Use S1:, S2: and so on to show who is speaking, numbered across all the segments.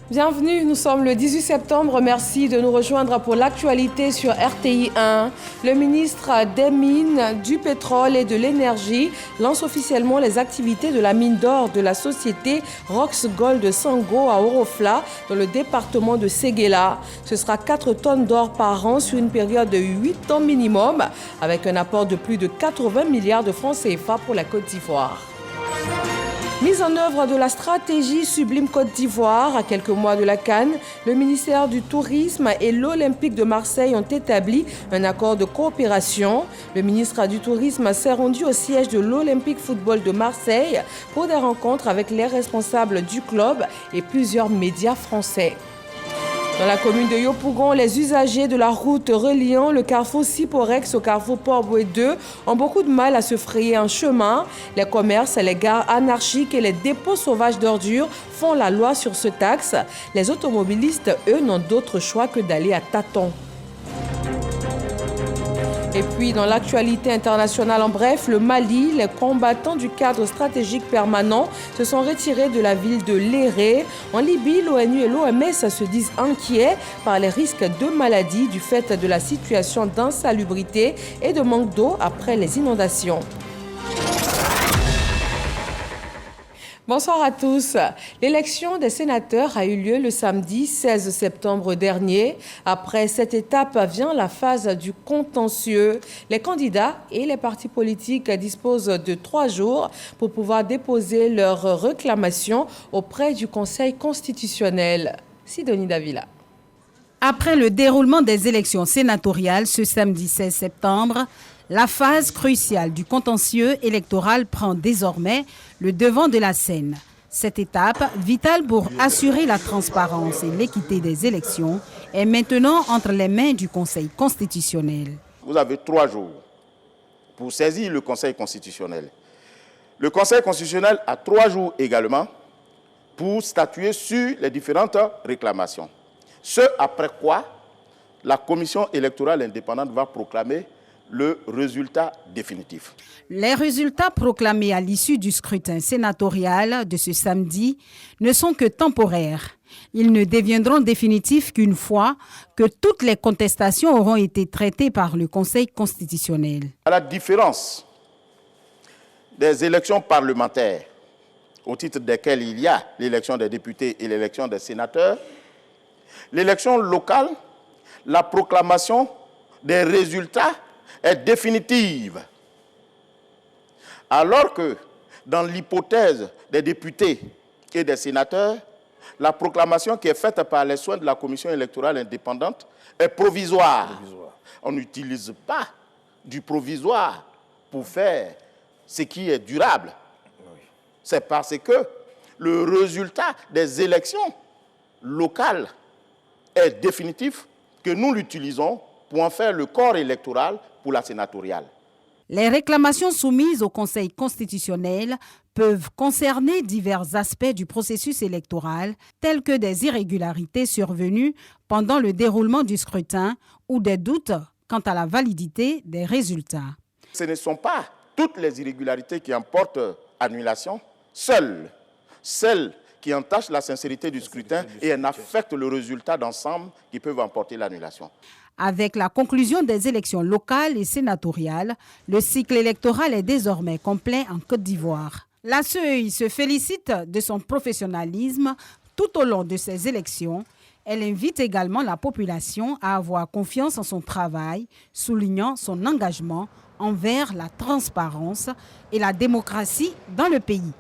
S1: Bienvenue, nous sommes le 18 septembre. Merci de nous rejoindre pour l'actualité sur RTI 1. Le ministre des Mines, du Pétrole et de l'Énergie lance officiellement les activités de la mine d'or de la société Rox Gold Sango à Orofla, dans le département de Séguéla. Ce sera 4 tonnes d'or par an sur une période de 8 ans minimum, avec un apport de plus de 80 milliards de francs CFA pour la Côte d'Ivoire. Mise en œuvre de la stratégie Sublime Côte d'Ivoire, à quelques mois de la CAN, le ministère du Tourisme et l'Olympique de Marseille ont établi un accord de coopération. Le ministre du Tourisme s'est rendu au siège de l'Olympique Football de Marseille pour des rencontres avec les responsables du club et plusieurs médias français. Dans la commune de Yopougon, les usagers de la route reliant le carrefour Siporex au carrefour Port-Boué 2 ont beaucoup de mal à se frayer un chemin. Les commerces, les gares anarchiques et les dépôts sauvages d'ordures font la loi sur ce axe. Les automobilistes, eux, n'ont d'autre choix que d'aller à tâtons. Et puis, dans l'actualité internationale, en bref, le Mali, les combattants du cadre stratégique permanent se sont retirés de la ville de Léré. En Libye, l'ONU et l'OMS se disent inquiets par les risques de maladies du fait de la situation d'insalubrité et de manque d'eau après les inondations. Bonsoir à tous. L'élection des sénateurs a eu lieu le samedi 16 septembre dernier. Après cette étape vient la phase du contentieux. Les candidats et les partis politiques disposent de 3 jours pour pouvoir déposer leurs réclamations auprès du Conseil constitutionnel. Sidonie Davila.
S2: Après le déroulement des élections sénatoriales ce samedi 16 septembre, la phase cruciale du contentieux électoral prend désormais le devant de la scène. Cette étape, vitale pour assurer la transparence et l'équité des élections, est maintenant entre les mains du Conseil constitutionnel.
S3: Vous avez 3 jours pour saisir le Conseil constitutionnel. Le Conseil constitutionnel a 3 jours également pour statuer sur les différentes réclamations. Ce après quoi, la Commission électorale indépendante va proclamer le résultat définitif.
S2: Les résultats proclamés à l'issue du scrutin sénatorial de ce samedi ne sont que temporaires. Ils ne deviendront définitifs qu'une fois que toutes les contestations auront été traitées par le Conseil constitutionnel.
S3: À la différence des élections parlementaires, au titre desquelles il y a l'élection des députés et l'élection des sénateurs, l'élection locale, la proclamation des résultats est définitive. Alors que dans l'hypothèse des députés et des sénateurs, la proclamation qui est faite par les soins de la Commission électorale indépendante est provisoire. On n'utilise pas du provisoire pour faire ce qui est durable. C'est parce que le résultat des élections locales est définitif que nous l'utilisons pour en faire le corps électoral pour la sénatoriale.
S2: Les réclamations soumises au Conseil constitutionnel peuvent concerner divers aspects du processus électoral, tels que des irrégularités survenues pendant le déroulement du scrutin ou des doutes quant à la validité des résultats.
S3: Ce ne sont pas toutes les irrégularités qui emportent annulation, seules celles qui entachent la sincérité du scrutin et en affectent le résultat d'ensemble qui peuvent emporter l'annulation.
S2: Avec la conclusion des élections locales et sénatoriales, le cycle électoral est désormais complet en Côte d'Ivoire. La CEI se félicite de son professionnalisme tout au long de ces élections. Elle invite également la population à avoir confiance en son travail, soulignant son engagement envers la transparence et la démocratie dans le pays.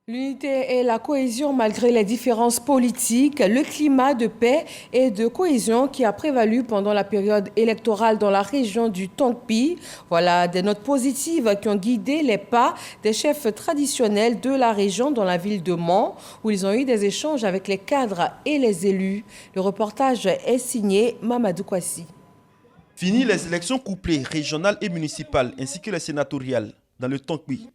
S1: L'unité et la cohésion malgré les différences politiques, le climat de paix et de cohésion qui a prévalu pendant la période électorale dans la région du Tongpi. Voilà des notes positives qui ont guidé les pas des chefs traditionnels de la région dans la ville de Mans, où ils ont eu des échanges avec les cadres et les élus. Le reportage est signé Mamadou Kwasi.
S4: Fini les élections couplées régionales et municipales ainsi que les sénatoriales dans le Tongpi.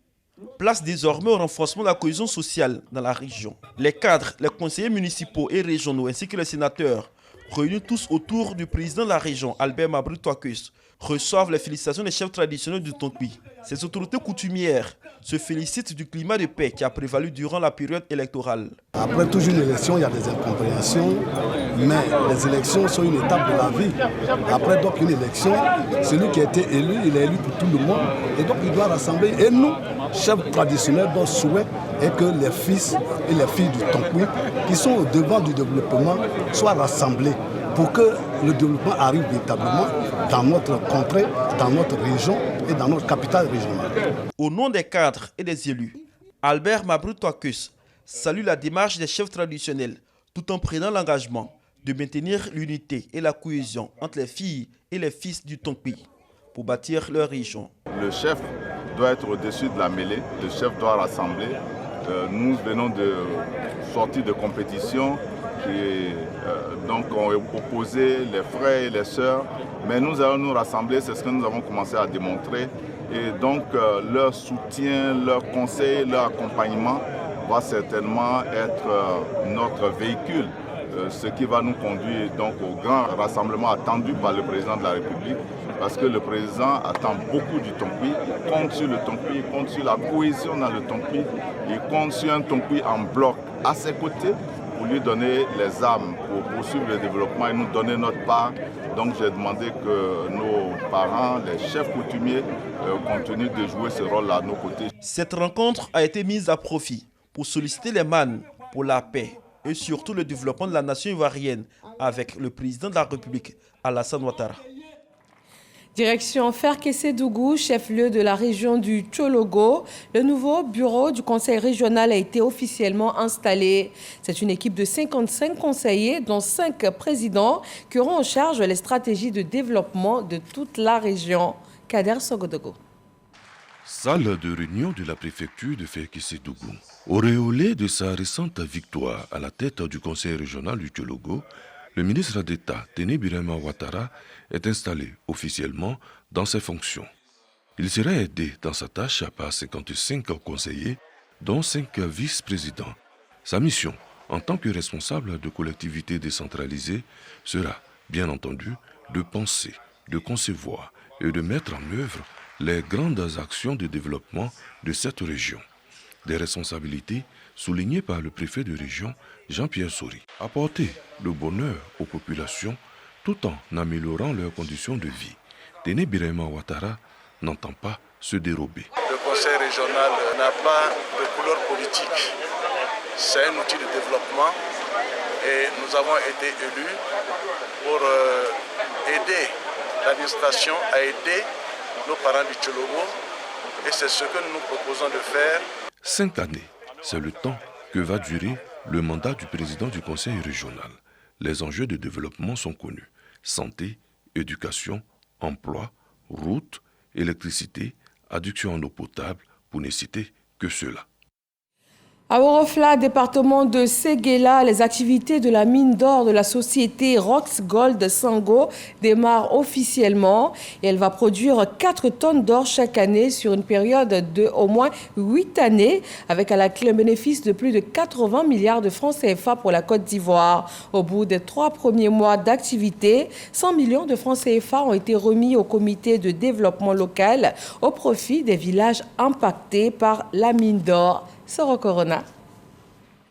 S4: Place désormais au renforcement de la cohésion sociale dans la région. Les cadres, les conseillers municipaux et régionaux ainsi que les sénateurs réunis tous autour du président de la région, Albert Mabry Touakus, reçoivent les félicitations des chefs traditionnels du Tonkpi. Ces autorités coutumières se félicitent du climat de paix qui a prévalu durant la période électorale.
S5: Après toujours une élection, il y a des incompréhensions, mais les élections sont une étape de la vie. Après donc une élection, celui qui a été élu, il est élu pour tout le monde, et donc il doit rassembler. Et nous, chefs traditionnels, notre souhait est que les fils et les filles du Tonkpi, qui sont au devant du développement, soient rassemblés pour que le développement arrive véritablement dans notre contrée, dans notre région et dans notre capitale régionale.
S4: Au nom des cadres et des élus, Albert Mabry Touakus salue la démarche des chefs traditionnels tout en prenant l'engagement de maintenir l'unité et la cohésion entre les filles et les fils du Tonkpi pour bâtir leur région.
S6: Le chef doit être au-dessus de la mêlée, le chef doit rassembler. Nous venons de sortir de compétition qui donc ont opposé les frères et les sœurs, mais nous allons nous rassembler, c'est ce que nous avons commencé à démontrer. Et donc leur soutien, leur conseil, leur accompagnement va certainement être notre véhicule, ce qui va nous conduire donc au grand rassemblement attendu par le président de la République, parce que le président attend beaucoup du Tonkpi, il compte sur le Tonkpi, il compte sur la cohésion dans le Tonkpi, il compte sur un Tonkpi en bloc à ses côtés pour lui donner les armes pour poursuivre le développement et nous donner notre part. Donc j'ai demandé que nos parents, les chefs coutumiers, continuent de jouer ce rôle-là à nos côtés.
S4: Cette rencontre a été mise à profit pour solliciter les MAN pour la paix et surtout le développement de la nation ivoirienne avec le président de la République, Alassane Ouattara.
S1: Direction Ferkessé-Dougou, chef-lieu de la région du Tchologo. Le nouveau bureau du conseil régional a été officiellement installé. C'est une équipe de 55 conseillers, dont 5 présidents, qui auront en charge les stratégies de développement de toute la région. Kader Sogodogo.
S7: Salle de réunion de la préfecture de Ferkessé-Dougou. Auréolé de sa récente victoire à la tête du conseil régional du Tchologo, le ministre d'État, Téné Birahima Ouattara, est installé officiellement dans ses fonctions. Il sera aidé dans sa tâche par 55 conseillers, dont 5 vice-présidents. Sa mission, en tant que responsable de collectivité décentralisée, sera, bien entendu, de penser, de concevoir et de mettre en œuvre les grandes actions de développement de cette région. Des responsabilités soulignées par le préfet de région, Jean-Pierre Sori. Apporter le bonheur aux populations tout en améliorant leurs conditions de vie. Téné Birahima Ouattara n'entend pas se dérober.
S8: Le conseil régional n'a pas de couleur politique. C'est un outil de développement et nous avons été élus pour aider l'administration à aider nos parents du Tchologo et c'est ce que nous nous proposons de faire.
S7: 5 années, c'est le temps que va durer le mandat du président du conseil régional. Les enjeux de développement sont connus. Santé, éducation, emploi, routes, électricité, adduction en eau potable, pour ne citer que cela.
S1: À Orofla, département de Séguéla, les activités de la mine d'or de la société Rox Gold Sango démarrent officiellement et elle va produire 4 tonnes d'or chaque année sur une période de au moins 8 années avec à la clé un bénéfice de plus de 80 milliards de francs CFA pour la Côte d'Ivoire. Au bout des 3 premiers mois d'activité, 100 millions de francs CFA ont été remis au comité de développement local au profit des villages impactés par la mine d'or. Soro Corona.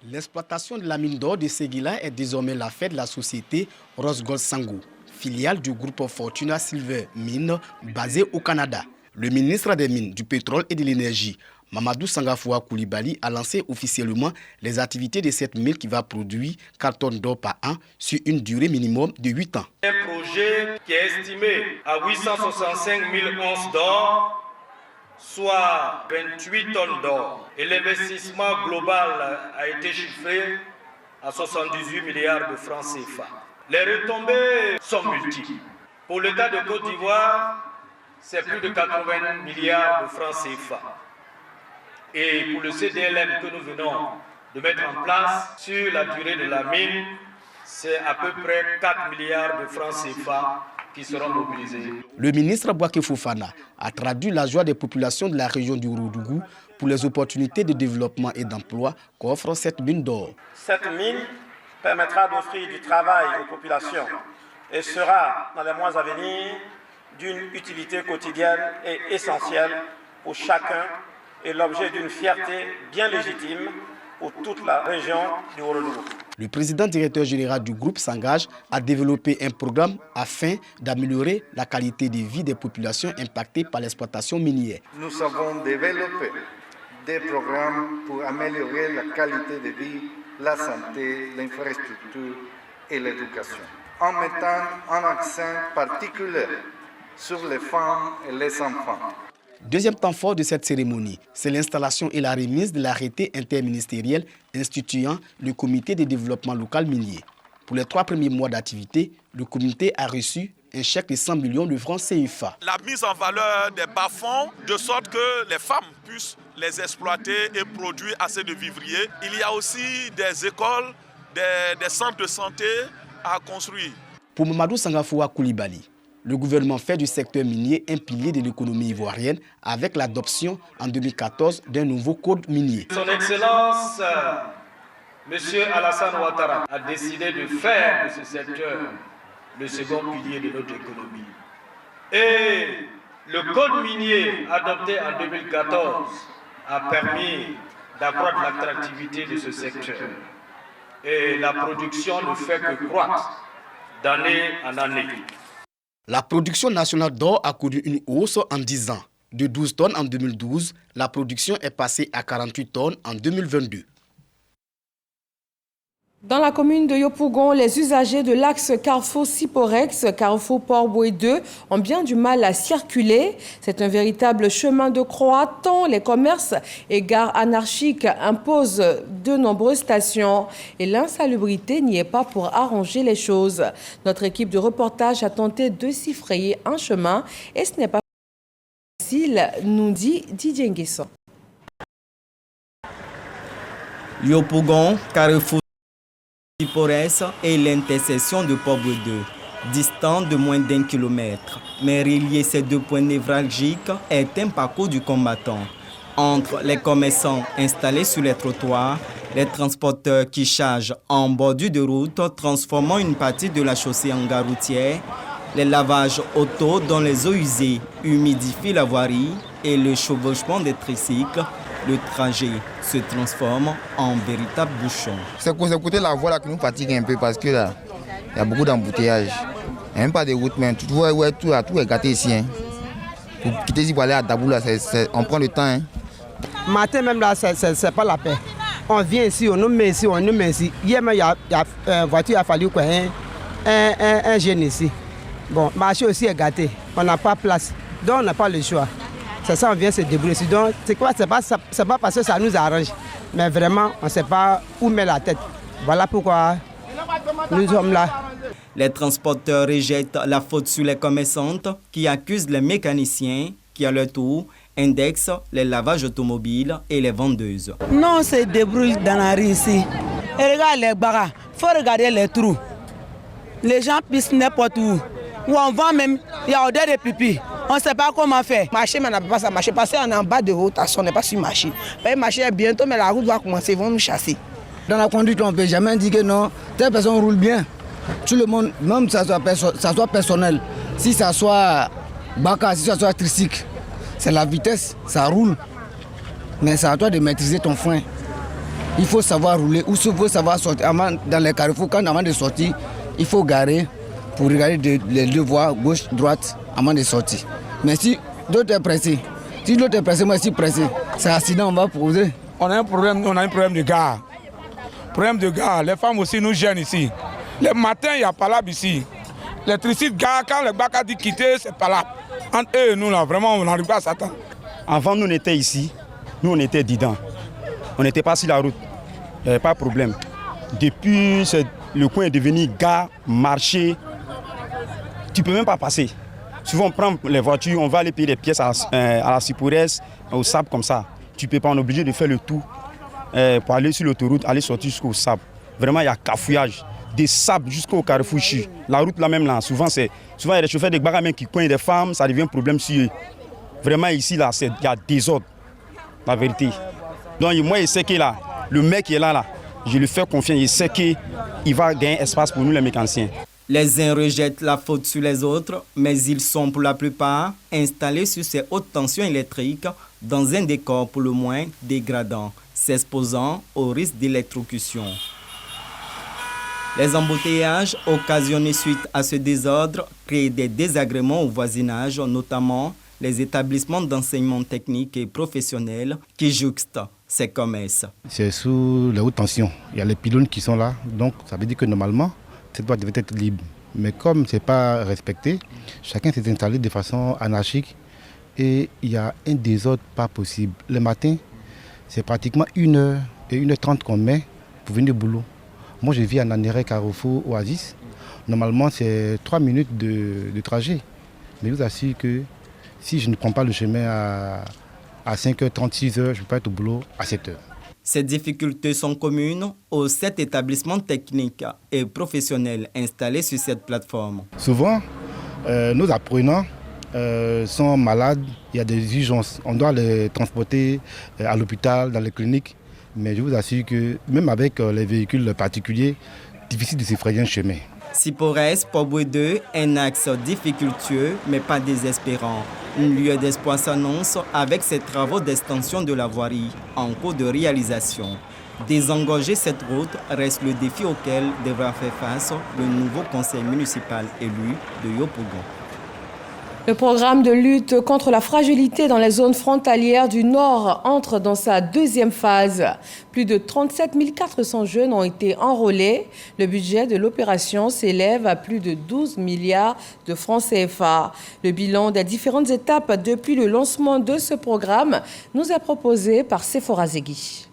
S9: L'exploitation de la mine d'or de Séguéla est désormais la fête de la société Rosgold Sango, filiale du groupe Fortuna Silver Mine basé au Canada. Le ministre des Mines, du Pétrole et de l'Énergie, Mamadou Sangafoua Koulibaly, a lancé officiellement les activités de cette mine qui va produire 4 tonnes d'or par an sur une durée minimum de 8 ans.
S10: Un projet qui est estimé à 865 000 onces d'or, soit 28 tonnes d'or. Et l'investissement global a été chiffré à 78 milliards de francs CFA. Les retombées sont multiples. Pour l'État de Côte d'Ivoire, c'est plus de 80 milliards de francs CFA. Et pour le CDLM que nous venons de mettre en place sur la durée de la mine, c'est à peu près 4 milliards de francs CFA qui seront mobilisés.
S9: Le ministre Bouaké Fofana a traduit la joie des populations de la région du Roudougou pour les opportunités de développement et d'emploi qu'offre cette mine d'or.
S10: Cette mine
S11: permettra d'offrir du travail aux populations et sera, dans les mois à venir, d'une utilité quotidienne et essentielle pour chacun et l'objet d'une fierté bien légitime pour toute la région du Ourodougou.
S9: Le président directeur général du groupe s'engage à développer un programme afin d'améliorer la qualité de vie des populations impactées par l'exploitation minière.
S12: Nous avons développé des programmes pour améliorer la qualité de vie, la santé, l'infrastructure et l'éducation, en mettant un accent particulier sur les femmes et les enfants.
S9: Deuxième temps fort de cette cérémonie, c'est l'installation et la remise de l'arrêté interministériel instituant le comité de développement local minier. Pour les 3 premiers mois d'activité, le comité a reçu un chèque de 100 millions de francs CFA.
S13: La mise en valeur des bas-fonds, de sorte que les femmes puissent les exploiter et produire assez de vivriers. Il y a aussi des écoles, des centres de santé à construire.
S9: Pour Mamadou Sangafoua Koulibaly, le gouvernement fait du secteur minier un pilier de l'économie ivoirienne avec l'adoption en 2014 d'un nouveau code minier.
S10: Son Excellence, M. Alassane Ouattara, a décidé de faire de ce secteur le second pilier de notre économie. Et le code minier adopté en 2014 a permis d'accroître l'attractivité de ce secteur. Et la production ne fait que croître d'année en année.
S9: La production nationale d'or a connu une hausse en 10 ans. De 12 tonnes en 2012, la production est passée à 48 tonnes en 2022.
S1: Dans la commune de Yopougon, les usagers de l'axe Carrefour-Siporex, Carrefour-Port-Boué 2 ont bien du mal à circuler. C'est un véritable chemin de croix tant les commerces et gares anarchiques imposent de nombreuses stations et l'insalubrité n'y est pas pour arranger les choses. Notre équipe de reportage a tenté de s'y frayer un chemin et ce n'est pas facile, nous dit Didier Nguesson.
S14: Yopougon, Carrefour et l'intersection de Port-Boué 2, distant de moins d'1 kilomètre. Mais relier ces 2 points névralgiques est un parcours du combattant. Entre les commerçants installés sur les trottoirs, les transporteurs qui chargent en bordure de route, transformant une partie de la chaussée en gare routière, les lavages auto dont les eaux usées humidifient la voirie et le chevauchement des tricycles, le trajet se transforme en véritable bouchon.
S15: C'est côté la voie là qui nous fatigue un peu parce que là, il y a beaucoup d'embouteillages. Il n'y a même pas de route, mais tu vois, ouais, tout est gâté ici. Hein. Pour quitter ici pour aller à Dabou, là, on prend le temps. Hein.
S16: Matin même là, c'est pas la paix. On vient ici, on nous met ici, on nous met ici. Hier même, il y a une voiture, il a fallu quoi, un jeune ici. Bon, le marché aussi est gâté. On n'a pas de place. Donc on n'a pas le choix. C'est ça, on vient se débrouiller. Donc, c'est quoi? C'est pas parce que ça nous arrange. Mais vraiment, on ne sait pas où mettre la tête. Voilà pourquoi nous sommes là.
S14: Les transporteurs rejettent la faute sur les commerçantes qui accusent les mécaniciens qui, à leur tour, indexent les lavages automobiles et les vendeuses.
S16: Non, on se débrouille dans la rue ici. Et regarde les barras. Il faut regarder les trous. Les gens pissent n'importe où. Où on vend même, il y a odeur de pipi. On ne sait pas comment faire. Marcher, mais on n'a pas ça marcher parce qu'on est en bas de rotation, on n'est pas sur marché. Le marché est bientôt, mais la route va commencer, ils vont nous chasser.
S17: Dans la conduite, on ne peut jamais dire que non, telle personne roule bien. Tout le monde, même que ça soit personnel, si ça soit baka, si ça soit tricycle, c'est la vitesse, ça roule. Mais c'est à toi de maîtriser ton frein. Il faut savoir rouler, ou il faut savoir sortir. Avant, dans les carrefours, avant de sortir, il faut garer pour regarder les 2 voies, gauche, droite, avant de sortir. Mais si l'autre est pressé, moi je suis pressé, c'est accident, on va poser.
S18: On a un problème de gare. Problème de gare, les femmes aussi nous gênent ici. Le matin, il n'y a pas là ici. Les tricycles gare, quand le bac a dit quitter, c'est pas là. Entre eux et nous, là, vraiment, on n'arrive pas à s'attendre.
S19: Avant, nous, on était ici, nous, on était dedans. On n'était pas sur la route, il n'y avait pas de problème. Depuis, le coin est devenu gare, marché, tu ne peux même pas passer. Souvent, on prend les voitures, on va aller payer des pièces à la Siporex, au sable comme ça. Tu ne peux pas, on est obligé de faire le tour pour aller sur l'autoroute, aller sortir jusqu'au sable. Vraiment, il y a cafouillage, des sables jusqu'au Carrefour Chi. La route là même, là, souvent, il y a des chauffeurs de bagarres qui coignent des femmes, ça devient un problème sur eux. Vraiment, ici, là, il y a désordre, la vérité. Donc, moi, je sais que là, le mec qui est là, je lui fais confiance, je sais qu'il va gagner espace pour nous les mécaniciens.
S14: Les uns rejettent la faute sur les autres, mais ils sont pour la plupart installés sur ces hautes tensions électriques dans un décor pour le moins dégradant, s'exposant au risque d'électrocution. Les embouteillages occasionnés suite à ce désordre créent des désagréments au voisinage, notamment les établissements d'enseignement technique et professionnel qui jouxtent ces commerces.
S20: C'est sous les hautes tensions. Il y a les pylônes qui sont là, donc ça veut dire que normalement, cette voie devait être libre. Mais comme ce n'est pas respecté, chacun s'est installé de façon anarchique et il y a un désordre pas possible. Le matin, c'est pratiquement 1h et 1h30 qu'on met pour venir au boulot. Moi, je vis en Anéré, Carrefour, Oasis. Normalement, c'est 3 minutes de trajet. Mais je vous assure que si je ne prends pas le chemin à 5h30, 6h, je peux pas être au boulot à 7h.
S14: Ces difficultés sont communes aux 7 établissements techniques et professionnels installés sur cette plateforme.
S20: Souvent, nos apprenants sont malades, il y a des urgences. On doit les transporter à l'hôpital, dans les cliniques. Mais je vous assure que même avec les véhicules particuliers, difficile de se frayer un chemin.
S14: Sipores, Pobwe 2, un axe difficultueux mais pas désespérant. Un lieu d'espoir s'annonce avec ces travaux d'extension de la voirie en cours de réalisation. Désengorger cette route reste le défi auquel devra faire face le nouveau conseil municipal élu de Yopougon.
S1: Le programme de lutte contre la fragilité dans les zones frontalières du Nord entre dans sa deuxième phase. Plus de 37 400 jeunes ont été enrôlés. Le budget de l'opération s'élève à plus de 12 milliards de francs CFA. Le bilan des différentes étapes depuis le lancement de ce programme nous est proposé par Sephora Zegui.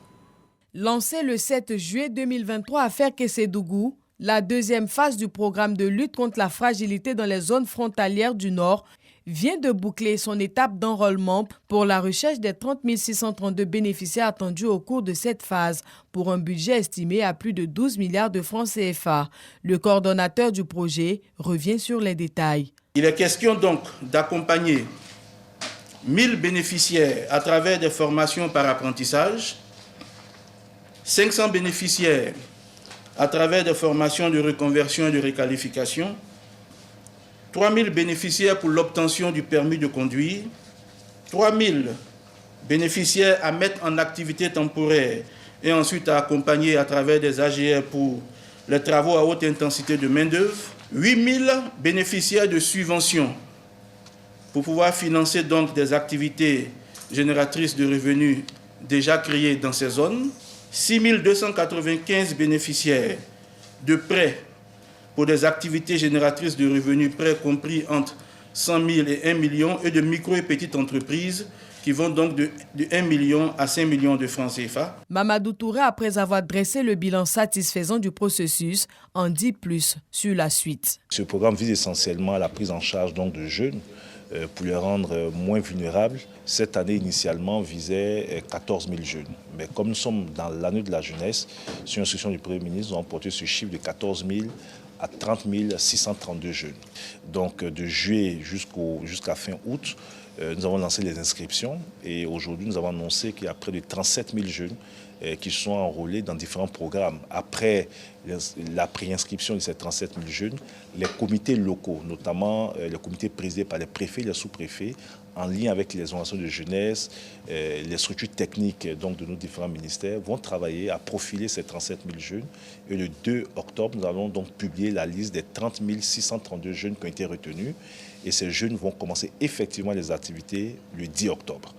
S21: Lancé le 7 juillet 2023 à Ferkessédougou, la deuxième phase du programme de lutte contre la fragilité dans les zones frontalières du Nord vient de boucler son étape d'enrôlement pour la recherche des 30 632 bénéficiaires attendus au cours de cette phase, pour un budget estimé à plus de 12 milliards de francs CFA. Le coordonnateur du projet revient sur les détails.
S22: Il est question donc d'accompagner 1000 bénéficiaires à travers des formations par apprentissage, 500 bénéficiaires à travers des formations de reconversion et de requalification, 3 000 bénéficiaires pour l'obtention du permis de conduire, 3 000 bénéficiaires à mettre en activité temporaire et ensuite à accompagner à travers des AGR pour les travaux à haute intensité de main-d'œuvre, 8 000 bénéficiaires de subventions pour pouvoir financer donc des activités génératrices de revenus déjà créées dans ces zones, 6 295 bénéficiaires de prêts pour des activités génératrices de revenus, prêts compris entre 100 000 et 1 million, et de micro et petites entreprises qui vont donc de 1 million à 5 millions de francs CFA.
S21: Mamadou Touré, après avoir dressé le bilan satisfaisant du processus, en dit plus sur la suite.
S23: Ce programme vise essentiellement à la prise en charge donc, de jeunes pour les rendre moins vulnérables. Cette année, initialement, visait 14 000 jeunes. Mais comme nous sommes dans l'année de la jeunesse, sur instruction du Premier ministre, nous avons porté ce chiffre de 14 000 à 30 632 jeunes. Donc de juillet jusqu'à fin août, nous avons lancé les inscriptions et aujourd'hui nous avons annoncé qu'il y a près de 37 000 jeunes qui sont enrôlés dans différents programmes. Après la préinscription de ces 37 000 jeunes, les comités locaux, notamment les comités présidés par les préfets et les sous-préfets, en lien avec les organisations de jeunesse, les structures techniques donc, de nos différents ministères, vont travailler à profiler ces 37 000 jeunes. Et le 2 octobre, nous allons donc publier la liste des 30 632 jeunes qui ont été retenus. Et ces jeunes vont commencer effectivement les activités le 10 octobre.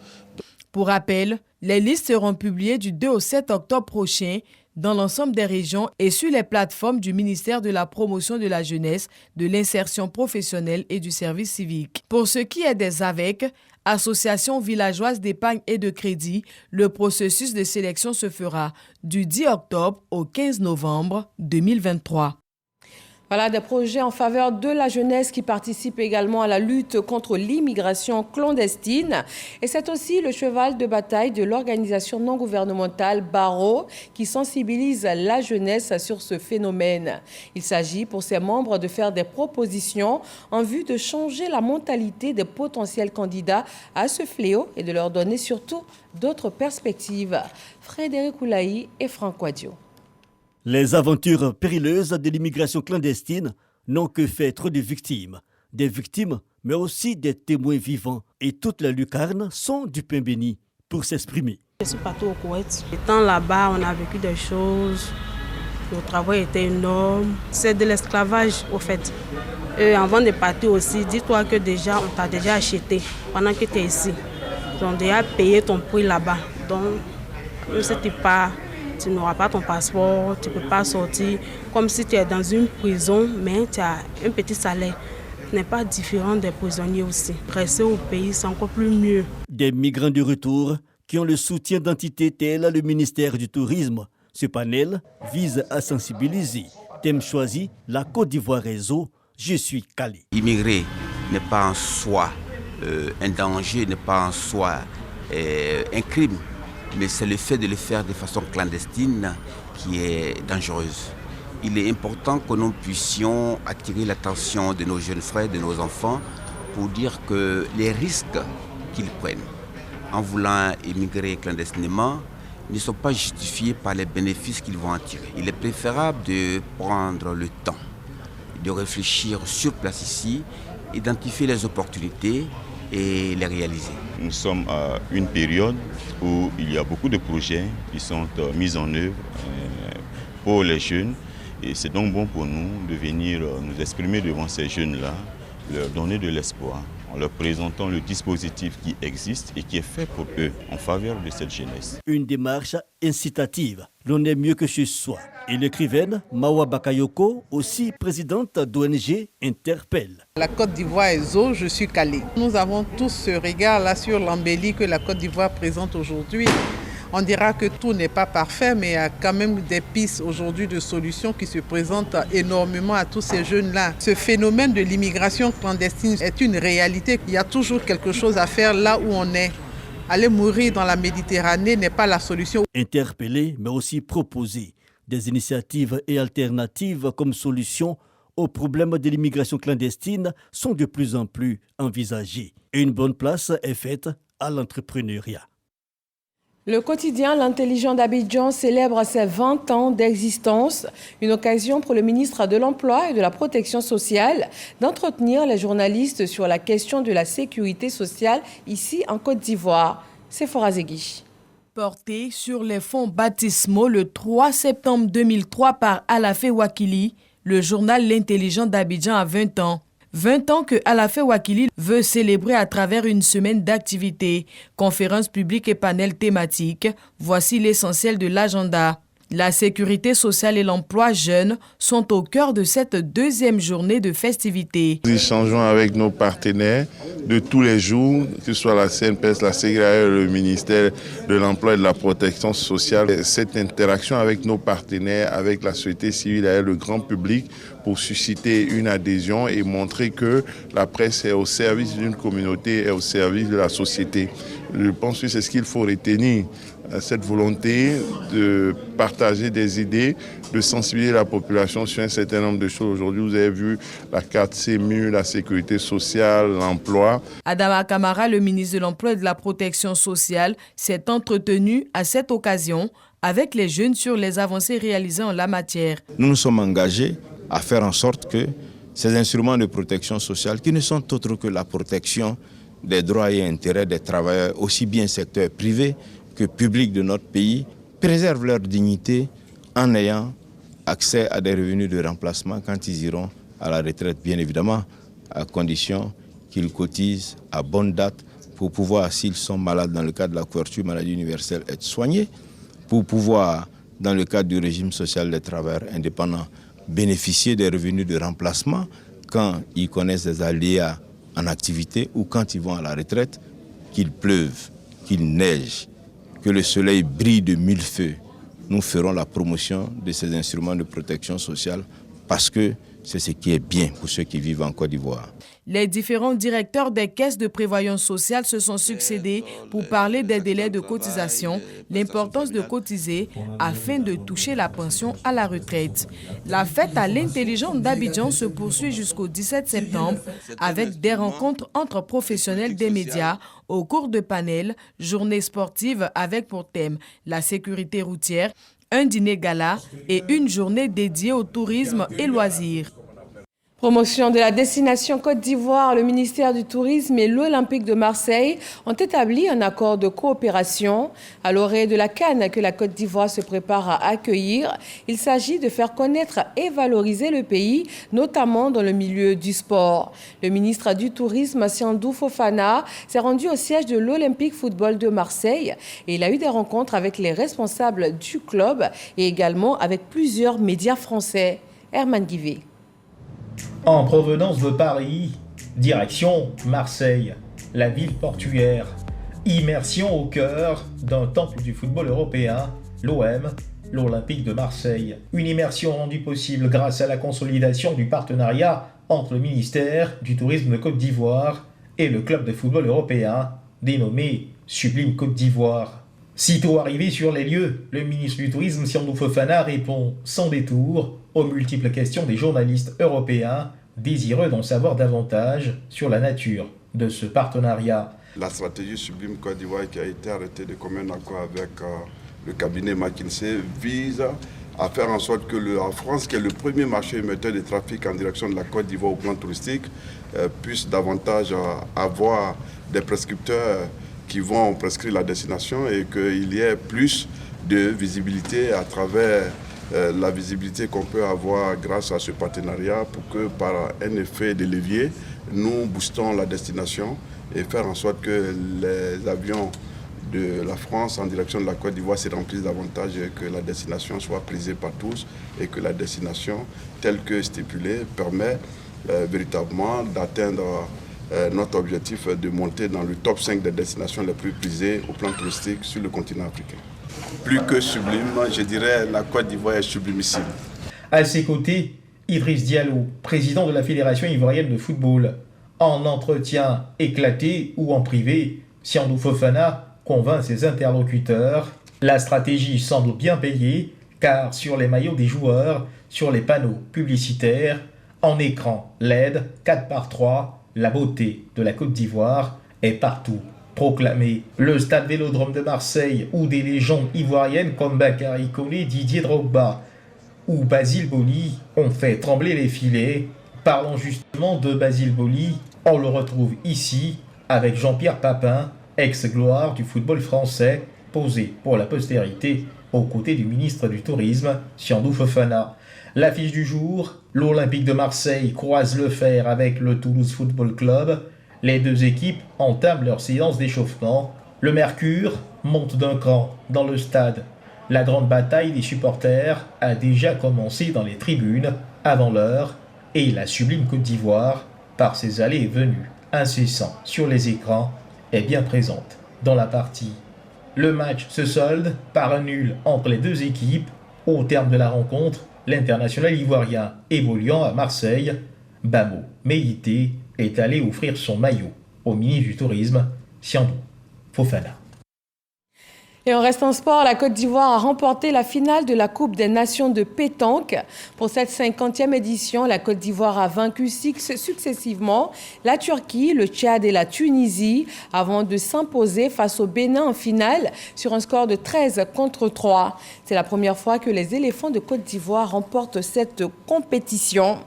S21: Pour rappel, les listes seront publiées du 2 au 7 octobre prochain dans l'ensemble des régions et sur les plateformes du ministère de la Promotion de la Jeunesse, de l'Insertion professionnelle et du Service civique. Pour ce qui est des AVEC, Association villageoise d'épargne et de crédit, le processus de sélection se fera du 10 octobre au 15 novembre 2023.
S1: Voilà des projets en faveur de la jeunesse qui participent également à la lutte contre l'immigration clandestine. Et c'est aussi le cheval de bataille de l'organisation non gouvernementale Barreau qui sensibilise la jeunesse sur ce phénomène. Il s'agit pour ses membres de faire des propositions en vue de changer la mentalité des potentiels candidats à ce fléau et de leur donner surtout d'autres perspectives. Frédéric Oulaï et Franck Wadio.
S2: Les aventures périlleuses de l'immigration clandestine n'ont que fait trop de victimes. Des victimes, mais aussi des témoins vivants. Et toutes les lucarnes sont du pain béni pour s'exprimer.
S3: Je suis partout au Koweït. Étant là-bas, on a vécu des choses. Le travail était énorme. C'est de l'esclavage, au fait. Et avant de partir aussi, dis-toi que déjà, on t'a déjà acheté pendant que tu es ici. On a déjà payé ton prix là-bas. Donc, même si tu pars, tu n'auras pas ton passeport, tu ne peux pas sortir. Comme si tu es dans une prison, mais tu as un petit salaire. Ce n'est pas différent des prisonniers aussi. Rester au pays, c'est encore plus mieux.
S2: Des migrants de retour qui ont le soutien d'entités telles le ministère du Tourisme. Ce panel vise à sensibiliser. Thème choisi, la Côte d'Ivoire réseau, je suis calé.
S5: Immigrer n'est pas en soi un danger, n'est pas en soi un crime, mais c'est le fait de le faire de façon clandestine qui est dangereuse. Il est important que nous puissions attirer l'attention de nos jeunes frères, de nos enfants, pour dire que les risques qu'ils prennent en voulant immigrer clandestinement ne sont pas justifiés par les bénéfices qu'ils vont en tirer. Il est préférable de prendre le temps, de réfléchir sur place ici, identifier les opportunités et les réaliser.
S24: Nous sommes à une période où il y a beaucoup de projets qui sont mis en œuvre pour les jeunes. Et c'est donc bon pour nous de venir nous exprimer devant ces jeunes-là, leur donner de l'espoir, en leur présentant le dispositif qui existe et qui est fait pour eux, en faveur de cette jeunesse.
S2: Une démarche incitative. L'on est mieux que chez soi. Et l'écrivaine Mawa Bakayoko, aussi présidente d'ONG, interpelle.
S25: La Côte d'Ivoire est zo, je suis calée. Nous avons tous ce regard-là sur l'embellie que la Côte d'Ivoire présente aujourd'hui. On dira que tout n'est pas parfait, mais il y a quand même des pistes aujourd'hui de solutions qui se présentent énormément à tous ces jeunes-là. Ce phénomène de l'immigration clandestine est une réalité. Il y a toujours quelque chose à faire là où on est. Aller mourir dans la Méditerranée n'est pas la solution.
S2: Interpeller, mais aussi proposer des initiatives et alternatives comme solution aux problèmes de l'immigration clandestine sont de plus en plus envisagées. Et une bonne place est faite à l'entrepreneuriat.
S1: Le quotidien L'Intelligent d'Abidjan célèbre ses 20 ans d'existence, une occasion pour le ministre de l'Emploi et de la Protection sociale d'entretenir les journalistes sur la question de la sécurité sociale ici en Côte d'Ivoire. C'est Forazegui.
S21: Porté sur les fonds baptismaux le 3 septembre 2003 par Alafé Wakili, le journal L'Intelligent d'Abidjan a 20 ans. 20 ans que Alafé Wakili veut célébrer à travers une semaine d'activités, conférences publiques et panels thématiques. Voici l'essentiel de l'agenda. La sécurité sociale et l'emploi jeune sont au cœur de cette deuxième journée de festivités.
S26: Nous échangeons avec nos partenaires de tous les jours, que ce soit la CNPS, la CGRAE, le ministère de l'Emploi et de la Protection sociale. Cette interaction avec nos partenaires, avec la société civile et le grand public pour susciter une adhésion et montrer que la presse est au service d'une communauté et au service de la société. Je pense que c'est ce qu'il faut retenir. Cette volonté de partager des idées, de sensibiliser la population sur un certain nombre de choses. Aujourd'hui, vous avez vu la carte CEMU, la sécurité sociale, l'emploi.
S21: Adama Kamara, le ministre de l'Emploi et de la Protection sociale, s'est entretenu à cette occasion avec les jeunes sur les avancées réalisées en la matière.
S27: Nous nous sommes engagés à faire en sorte que ces instruments de protection sociale, qui ne sont autres que la protection des droits et intérêts des travailleurs, aussi bien secteur privé que public de notre pays, préservent leur dignité en ayant accès à des revenus de remplacement quand ils iront à la retraite, bien évidemment, à condition qu'ils cotisent à bonne date pour pouvoir, s'ils sont malades dans le cadre de la couverture maladie universelle, être soignés, pour pouvoir, dans le cadre du régime social des travailleurs indépendants, bénéficier des revenus de remplacement quand ils connaissent des aléas en activité ou quand ils vont à la retraite, qu'il pleuve, qu'il neige, que le soleil brille de mille feux. Nous ferons la promotion de ces instruments de protection sociale parce que c'est ce qui est bien pour ceux qui vivent en Côte d'Ivoire.
S21: Les différents directeurs des caisses de prévoyance sociale se sont succédés pour parler des délais de cotisation, l'importance de cotiser afin de toucher la pension à la retraite. La fête à l'Intelligent d'Abidjan se poursuit jusqu'au 17 septembre avec des rencontres entre professionnels des médias au cours de panels, journées sportives avec pour thème la sécurité routière un dîner gala et une journée dédiée au tourisme et loisirs.
S1: Promotion de la destination Côte d'Ivoire, le ministère du Tourisme et l'Olympique de Marseille ont établi un accord de coopération. À l'orée de la CAN que la Côte d'Ivoire se prépare à accueillir, il s'agit de faire connaître et valoriser le pays, notamment dans le milieu du sport. Le ministre du Tourisme, Siandou Fofana, s'est rendu au siège de l'Olympique Football de Marseille et il a eu des rencontres avec les responsables du club et également avec plusieurs médias français. Herman Guivet.
S4: En provenance de Paris, direction Marseille, la ville portuaire. Immersion au cœur d'un temple du football européen, l'OM, l'Olympique de Marseille. Une immersion rendue possible grâce à la consolidation du partenariat entre le ministère du Tourisme de Côte d'Ivoire et le club de football européen, dénommé Sublime Côte d'Ivoire. Sitôt arrivé sur les lieux, le ministre du Tourisme, Siandou Fofana, répond sans détour aux multiples questions des journalistes européens désireux d'en savoir davantage sur la nature de ce partenariat.
S6: La stratégie Sublime Côte d'Ivoire qui a été arrêtée de commun accord avec le cabinet McKinsey vise à faire en sorte que la France, qui est le premier marché émetteur de trafic en direction de la Côte d'Ivoire au plan touristique, puisse davantage avoir des prescripteurs qui vont prescrire la destination et qu'il y ait plus de visibilité à travers la visibilité qu'on peut avoir grâce à ce partenariat pour que par un effet de levier, nous boostons la destination et faire en sorte que les avions de la France en direction de la Côte d'Ivoire se remplissent davantage et que la destination soit prisée par tous et que la destination telle que stipulée permet véritablement d'atteindre notre objectif de monter dans le top 5 des destinations les plus prisées au plan touristique sur le continent africain. Plus que sublime, je dirais la Côte d'Ivoire est sublimissime.
S4: À ses côtés, Idriss Diallo, président de la Fédération ivoirienne de football. En entretien éclaté ou en privé, Siandou Fofana convainc ses interlocuteurs. La stratégie semble bien payée, car sur les maillots des joueurs, sur les panneaux publicitaires, en écran LED 4x3, la beauté de la Côte d'Ivoire est partout proclamée. Le stade Vélodrome de Marseille, où des légendes ivoiriennes comme Bakary Koné, Didier Drogba ou Basile Boli ont fait trembler les filets. Parlons justement de Basile Boli, on le retrouve ici avec Jean-Pierre Papin, ex-gloire du football français, posé pour la postérité aux côtés du ministre du Tourisme, Siandou Fofana. L'affiche du jour, l'Olympique de Marseille croise le fer avec le Toulouse Football Club. Les deux équipes entament leur séance d'échauffement. Le mercure monte d'un cran dans le stade. La grande bataille des supporters a déjà commencé dans les tribunes avant l'heure et la sublime Côte d'Ivoire, par ses allées et venues incessants sur les écrans, est bien présente dans la partie. Le match se solde par un nul entre les deux équipes. Au terme de la rencontre, l'international ivoirien évoluant à Marseille, Bamo Meïté, est allé offrir son maillot au ministre du Tourisme, Siandou Fofana.
S1: Et on reste en sport, la Côte d'Ivoire a remporté la finale de la Coupe des Nations de pétanque. Pour cette 50e édition, la Côte d'Ivoire a vaincu successivement la Turquie, le Tchad et la Tunisie avant de s'imposer face au Bénin en finale sur un score de 13-3. C'est la première fois que les éléphants de Côte d'Ivoire remportent cette compétition.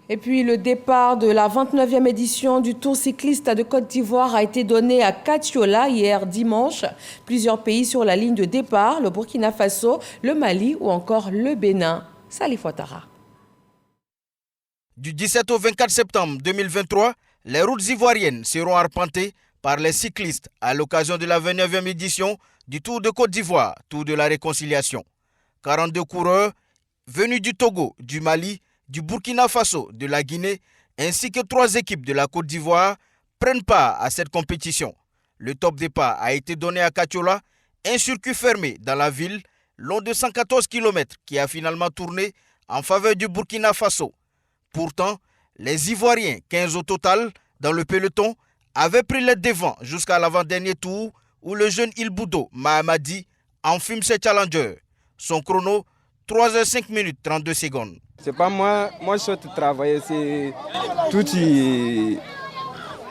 S1: Et puis le départ de la 29e édition du Tour cycliste de Côte d'Ivoire a été donné à Katiola hier dimanche. Plusieurs pays sur la ligne de départ, le Burkina Faso, le Mali ou encore le Bénin. Salif Ouattara.
S7: Du 17 au 24 septembre 2023, les routes ivoiriennes seront arpentées par les cyclistes à l'occasion de la 29e édition du Tour de Côte d'Ivoire, Tour de la Réconciliation. 42 coureurs venus du Togo, du Mali, du Burkina Faso, de la Guinée, ainsi que 3 équipes de la Côte d'Ivoire prennent part à cette compétition. Le top départ a été donné à Katiola, un circuit fermé dans la ville, long de 114 km, qui a finalement tourné en faveur du Burkina Faso. Pourtant, les Ivoiriens, 15 au total, dans le peloton, avaient pris les devants jusqu'à l'avant-dernier tour où le jeune Ilboudo Mahamadi enfume ses challengers. Son chrono, 3h05 minutes 32 secondes.
S8: C'est pas moi je souhaite travailler, c'est tous les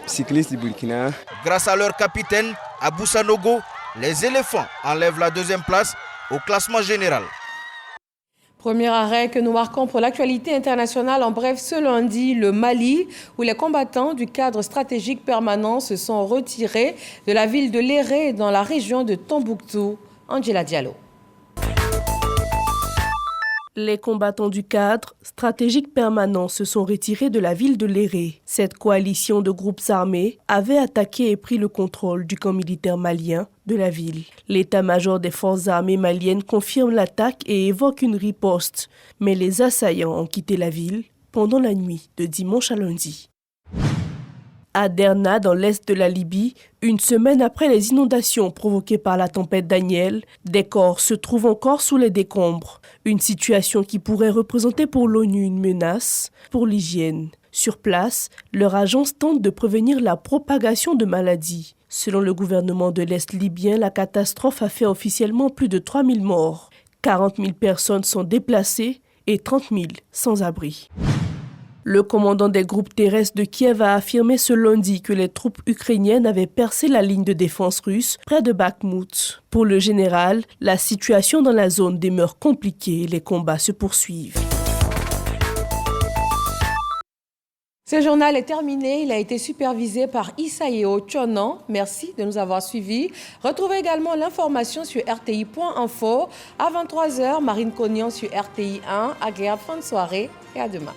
S8: cyclistes du Burkina.
S7: Grâce à leur capitaine, Abou Sanogo, les éléphants enlèvent la 2e place au classement général.
S1: Premier arrêt que nous marquons pour l'actualité internationale. En bref, ce lundi, le Mali, où les combattants du cadre stratégique permanent se sont retirés de la ville de Léré dans la région de Tombouctou. Angela Diallo.
S9: Les combattants du cadre stratégique permanent se sont retirés de la ville de Léré. Cette coalition de groupes armés avait attaqué et pris le contrôle du camp militaire malien de la ville. L'état-major des forces armées maliennes confirme l'attaque et évoque une riposte. Mais les assaillants ont quitté la ville pendant la nuit de dimanche à lundi. À Derna, dans l'est de la Libye, une semaine après les inondations provoquées par la tempête Daniel, des corps se trouvent encore sous les décombres. Une situation qui pourrait représenter pour l'ONU une menace pour l'hygiène. Sur place, leur agence tente de prévenir la propagation de maladies. Selon le gouvernement de l'Est libyen, la catastrophe a fait officiellement plus de 3000 morts. 40 000 personnes sont déplacées et 30 000 sans abri. Le commandant des groupes terrestres de Kiev a affirmé ce lundi que les troupes ukrainiennes avaient percé la ligne de défense russe près de Bakhmout. Pour le général, la situation dans la zone demeure compliquée et les combats se poursuivent.
S1: Ce journal est terminé. Il a été supervisé par Isaïo Chonan. Merci de nous avoir suivis. Retrouvez également l'information sur rti.info. À 23h, Marine Cognan sur RTI 1. Agréable fin de soirée et à demain.